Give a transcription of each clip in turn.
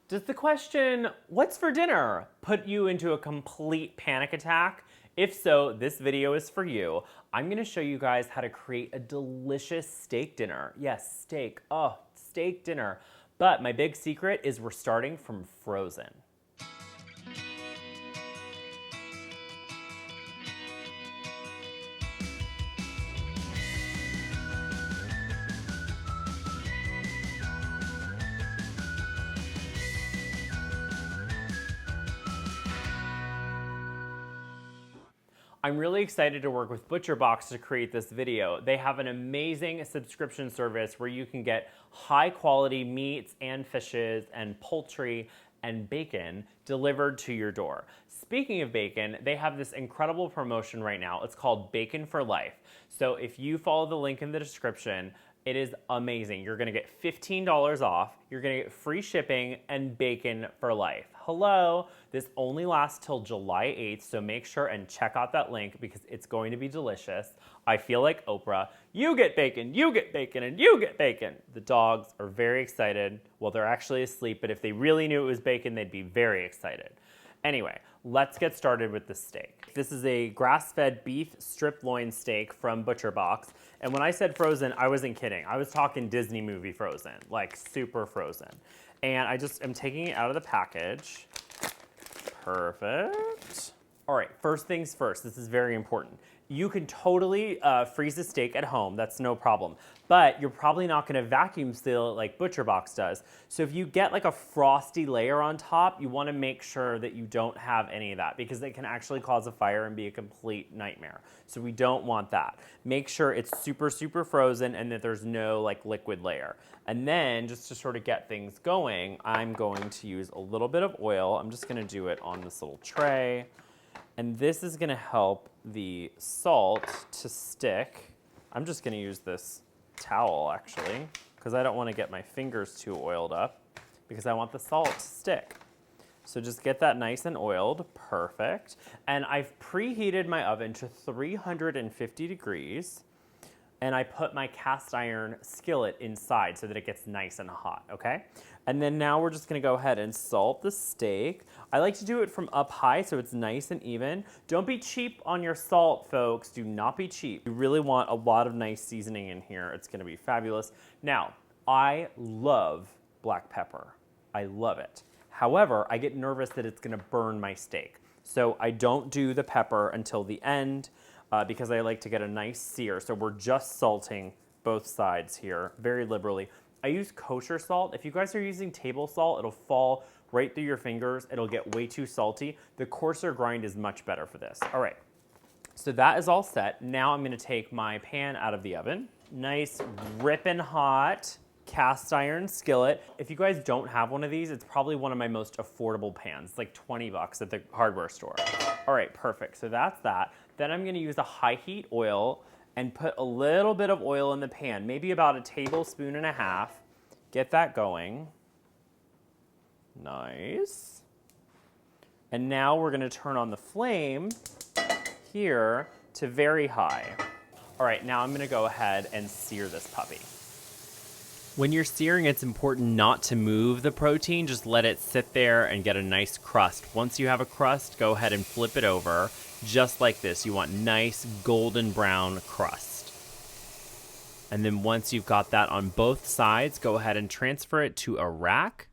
Does the question, what's for dinner, put you into a complete panic attack? If so, this video is for you. I'm gonna show you guys how to create a delicious steak dinner. Yes, steak, oh, steak dinner. But my big secret is we're starting from frozen. I'm really excited to work with ButcherBox to create this video. They have an amazing subscription service where you can get high quality meats and fishes and poultry and bacon delivered to your door. Speaking of bacon, they have this incredible promotion right now. It's called Bacon for Life. So if you follow the link in the description, it is amazing. You're gonna get $15 off, you're gonna get free shipping, and bacon for life. Hello, this only lasts till July 8th, so make sure and check out that link because it's going to be delicious. I feel like Oprah. You get bacon, and you get bacon. The dogs are very excited. Well, they're actually asleep, but if they really knew it was bacon, they'd be very excited. Anyway, let's get started with the steak. This is a grass-fed beef strip loin steak from ButcherBox. And when I said frozen, I wasn't kidding. I was talking Disney movie frozen, like super frozen. And I just am taking it out of the package. Perfect. All right, first things first, this is very important. You can totally freeze a steak at home, that's no problem. But you're probably not gonna vacuum seal it like ButcherBox does. So if you get like a frosty layer on top, you wanna make sure that you don't have any of that because it can actually cause a fire and be a complete nightmare. So we don't want that. Make sure it's super, super frozen and that there's no like liquid layer. And then just to sort of get things going, I'm going to use a little bit of oil. I'm just gonna do it on this little tray. And this is gonna help the salt to stick. I'm just gonna use this towel actually, because I don't wanna get my fingers too oiled up because I want the salt to stick. So just get that nice and oiled, perfect. And I've preheated my oven to 350 degrees. And I put my cast iron skillet inside so that it gets nice and hot, okay? And then now we're just gonna go ahead and salt the steak. I like to do it from up high so it's nice and even. Don't be cheap on your salt, folks. Do not be cheap. You really want a lot of nice seasoning in here. It's gonna be fabulous. Now, I love black pepper. I love it. However, I get nervous that it's gonna burn my steak. So I don't do the pepper until the end. Because I like to get a nice sear. So we're just salting both sides here very liberally. I use kosher salt. If you guys are using table salt, it'll fall right through your fingers. It'll get way too salty. The coarser grind is much better for this. All right, so that is all set. Now I'm gonna take my pan out of the oven. Nice ripping hot cast iron skillet. If you guys don't have one of these, it's probably one of my most affordable pans, like 20 bucks at the hardware store. All right, perfect, so that's that. Then I'm gonna use a high heat oil and put a little bit of oil in the pan, maybe about a tablespoon and a half. Get that going. Nice. And now we're gonna turn on the flame here to very high. All right, now I'm gonna go ahead and sear this puppy. When you're searing, it's important not to move the protein, just let it sit there and get a nice crust. Once you have a crust, go ahead and flip it over, just like this. You want nice golden brown crust. And then once you've got that on both sides, go ahead and transfer it to a rack.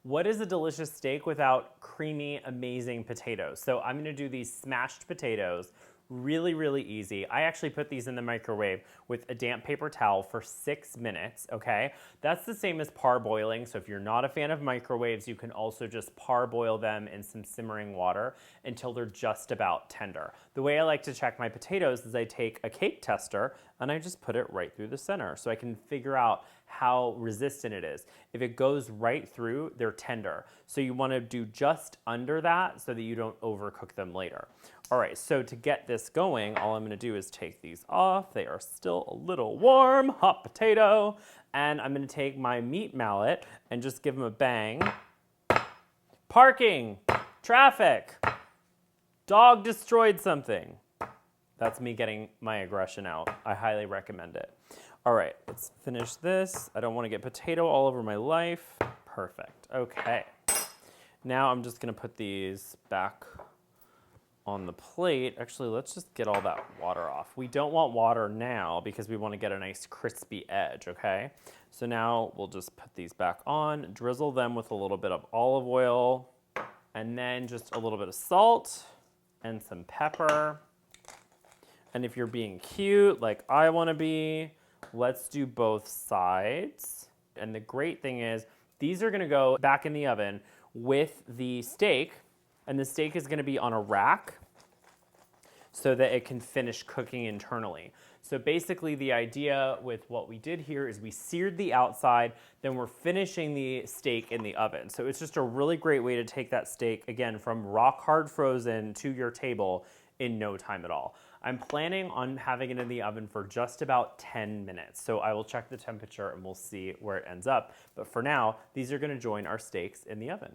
What is a delicious steak without creamy, amazing potatoes? So I'm gonna do these smashed potatoes. Really, really easy. I actually put these in the microwave with a damp paper towel for 6 minutes, okay? That's the same as parboiling, so if you're not a fan of microwaves, you can also just parboil them in some simmering water until they're just about tender. The way I like to check my potatoes is I take a cake tester and I just put it right through the center so I can figure out how resistant it is. If it goes right through, they're tender. So you wanna do just under that so that you don't overcook them later. All right, so to get this going, all I'm gonna do is take these off. They are still a little warm, hot potato. And I'm gonna take my meat mallet and just give them a bang. Parking, traffic, dog destroyed something. That's me getting my aggression out. I highly recommend it. All right, let's finish this. I don't wanna get potato all over my life. Perfect. Okay. Now I'm just gonna put these back on the plate. Actually, let's just get all that water off. We don't want water now because we want to get a nice crispy edge, okay? So now we'll just put these back on, drizzle them with a little bit of olive oil, and then just a little bit of salt and some pepper. And if you're being cute, like I want to be, let's do both sides. And the great thing is, these are gonna go back in the oven with the steak, and the steak is gonna be on a rack so that it can finish cooking internally. So basically the idea with what we did here is we seared the outside, then we're finishing the steak in the oven. So it's just a really great way to take that steak, again, from rock hard frozen to your table in no time at all. I'm planning on having it in the oven for just about 10 minutes. So I will check the temperature and we'll see where it ends up. But for now, these are gonna join our steaks in the oven.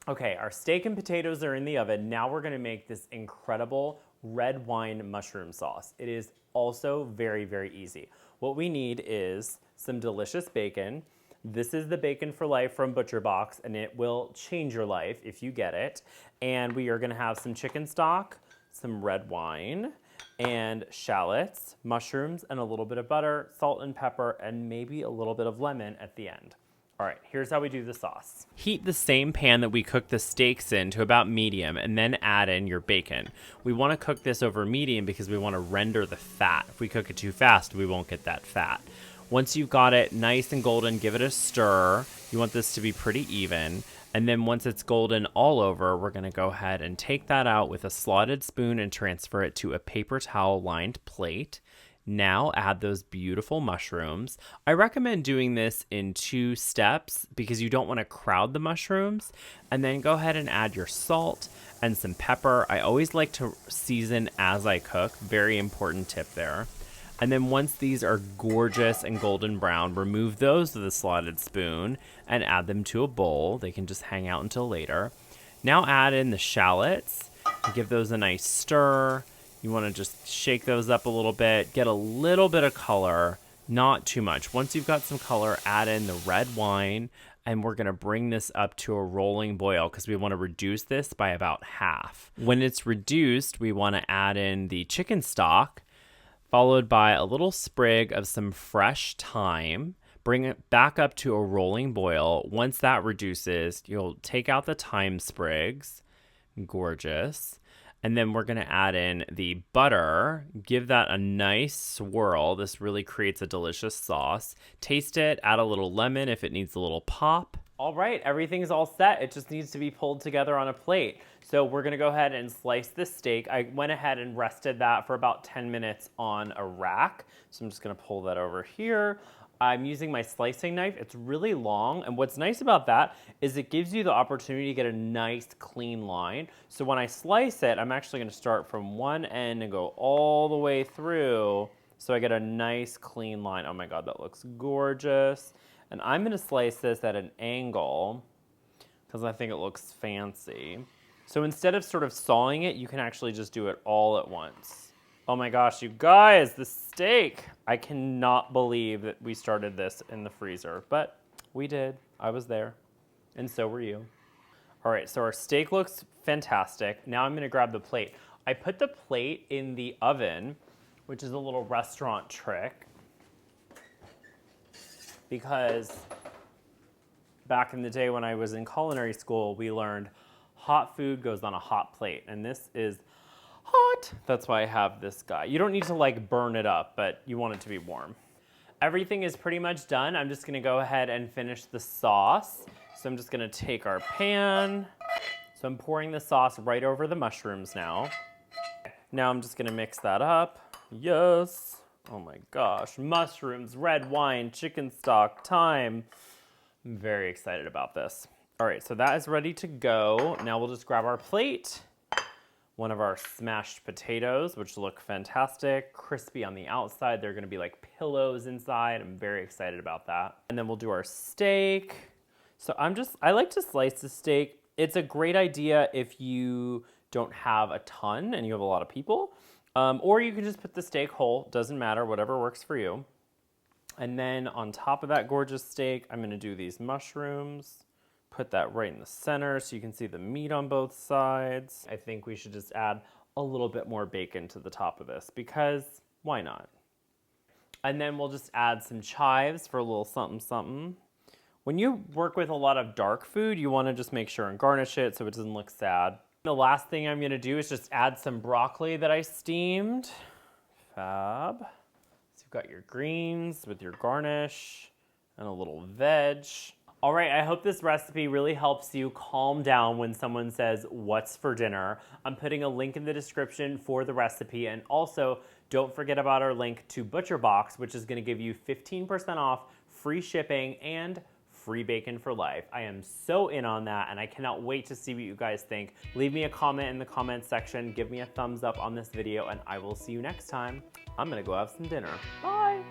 Okay, our steak and potatoes are in the oven. Now we're gonna make this incredible red wine mushroom sauce. It is also very, very easy. What we need is some delicious bacon. This is the Bacon for Life from ButcherBox, and it will change your life if you get it. And we are gonna have some chicken stock, some red wine, and shallots, mushrooms, and a little bit of butter, salt and pepper, and maybe a little bit of lemon at the end. All right, here's how we do the sauce. Heat the same pan that we cooked the steaks in to about medium, and then add in your bacon. We want to cook this over medium because we want to render the fat. If we cook it too fast, we won't get that fat. Once you've got it nice and golden, give it a stir. You want this to be pretty even. And then once it's golden all over, we're gonna go ahead and take that out with a slotted spoon and transfer it to a paper towel lined plate. Now add those beautiful mushrooms. I recommend doing this in 2 steps because you don't want to crowd the mushrooms. And then go ahead and add your salt and some pepper. I always like to season as I cook. Very important tip there. And then once these are gorgeous and golden brown, remove those with a slotted spoon and add them to a bowl. They can just hang out until later. Now add in the shallots and give those a nice stir. You want to just shake those up a little bit, get a little bit of color, not too much. Once you've got some color, add in the red wine, and we're gonna bring this up to a rolling boil because we want to reduce this by about half. When it's reduced, we want to add in the chicken stock, followed by a little sprig of some fresh thyme. Bring it back up to a rolling boil. Once that reduces, you'll take out the thyme sprigs. Gorgeous. And then we're going to add in the butter, give that a nice swirl. This really creates a delicious sauce. Taste it, add a little lemon if it needs a little pop. All right, everything's all set. It just needs to be pulled together on a plate. So we're gonna go ahead and slice the steak. I went ahead and rested that for about 10 minutes on a rack. So I'm just gonna pull that over here. I'm using my slicing knife. It's really long, and what's nice about that is it gives you the opportunity to get a nice clean line. So when I slice it, I'm actually gonna start from one end and go all the way through so I get a nice clean line. Oh my God, that looks gorgeous. And I'm gonna slice this at an angle because I think it looks fancy. So instead of sort of sawing it, you can actually just do it all at once. Oh my gosh, you guys, the steak. I cannot believe that we started this in the freezer, but we did. I was there, and so were you. All right, so our steak looks fantastic. Now I'm gonna grab the plate. I put the plate in the oven, which is a little restaurant trick, because back in the day when I was in culinary school, we learned hot food goes on a hot plate, and this is hot. That's why I have this guy. You don't need to like burn it up, but you want it to be warm. Everything is pretty much done. I'm just gonna go ahead and finish the sauce. So I'm just gonna take our pan. So I'm pouring the sauce right over the mushrooms now. Now I'm just gonna mix that up. Yes. Oh my gosh, mushrooms, red wine, chicken stock, thyme. I'm very excited about this. All right, so that is ready to go. Now we'll just grab our plate. One of our smashed potatoes, which look fantastic, crispy on the outside. They're gonna be like pillows inside. I'm very excited about that. And then we'll do our steak. So I like to slice the steak. It's a great idea if you don't have a ton and you have a lot of people. Or you can just put the steak whole, doesn't matter, whatever works for you. And then on top of that gorgeous steak, I'm gonna do these mushrooms. Put that right in the center so you can see the meat on both sides. I think we should just add a little bit more bacon to the top of this because why not? And then we'll just add some chives for a little something something. When you work with a lot of dark food, you wanna just make sure and garnish it so it doesn't look sad. The last thing I'm gonna do is just add some broccoli that I steamed. Fab. So you've got your greens with your garnish and a little veg. All right, I hope this recipe really helps you calm down when someone says, "What's for dinner?" I'm putting a link in the description for the recipe, and also don't forget about our link to ButcherBox, which is gonna give you 15% off, free shipping, and free bacon for life. I am so in on that, and I cannot wait to see what you guys think. Leave me a comment in the comments section, give me a thumbs up on this video, and I will see you next time. I'm gonna go have some dinner. Bye.